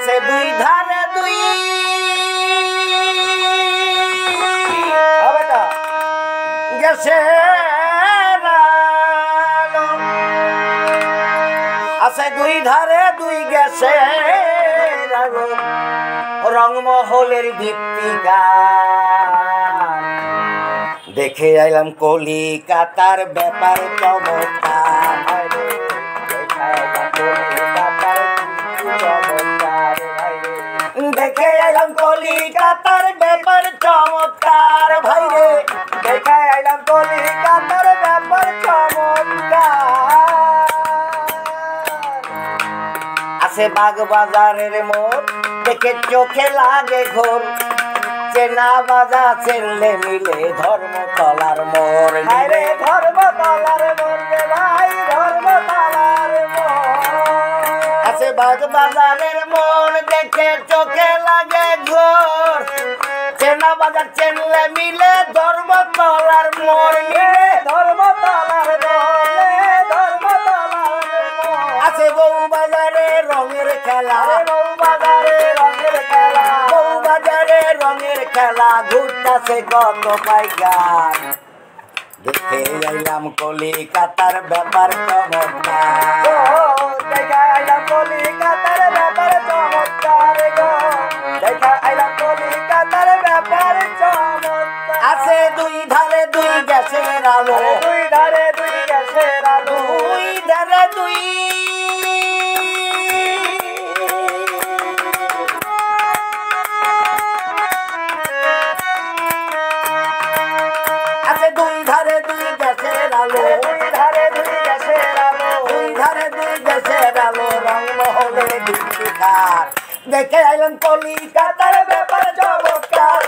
আছে দুই ধারে দুই গেছে আছে দুই ধারে দুই গেছে রংমহলের ভিত্তিকা দেখে আইলাম কলিকাতার ব্যাপার চমৎকার দেখে আইলাম কলিকাতার ব্যাপার চমৎকার ভাই রে দেখে আইলাম কলিকাতার ব্যাপার চমৎকার আছে বাগ বাজারের মোড় দেখে চোখে লাগে ঘোর চেনা বাজা চেনলে মিলে ধর্মতলার মোড় রে ধর্মতলার মোড় ভাই ধর্মতলার আছে বাগ বাজারের মোড় দেখে চোখে লাগে ঘোর চেনা বাজার চেনলে মিলে ধর্মতলার মোড় ধর্মতলার আছে বউ বাজারে রঙের খেলা বউ বাজারে রঙের খেলা বউ বাজারে রঙের খেলা ঘুরতেছে কত পাইগার দেখে আইলাম কলিকাতার ব্যাপার চমৎকার দেখে আইলাম কলিকাতার ব্যাপার চমৎকার দেখে আইলাম কলিকাতার ব্যাপার চমৎকার আছে দুই ধারে দুই গ্যাসের আলো দুই ধারে দুই গ্যাসের আলো দুই ধারে দুই দুই ধারে দুই গ্যাসের আলো দুই ধারে দুই গ্যাসের আলো দুই ধারে দুই গ্যাসের আলো রংমহলের ভিত্তিকার দেখে আইলাম কলিকাতার ব্যাপার চমৎকার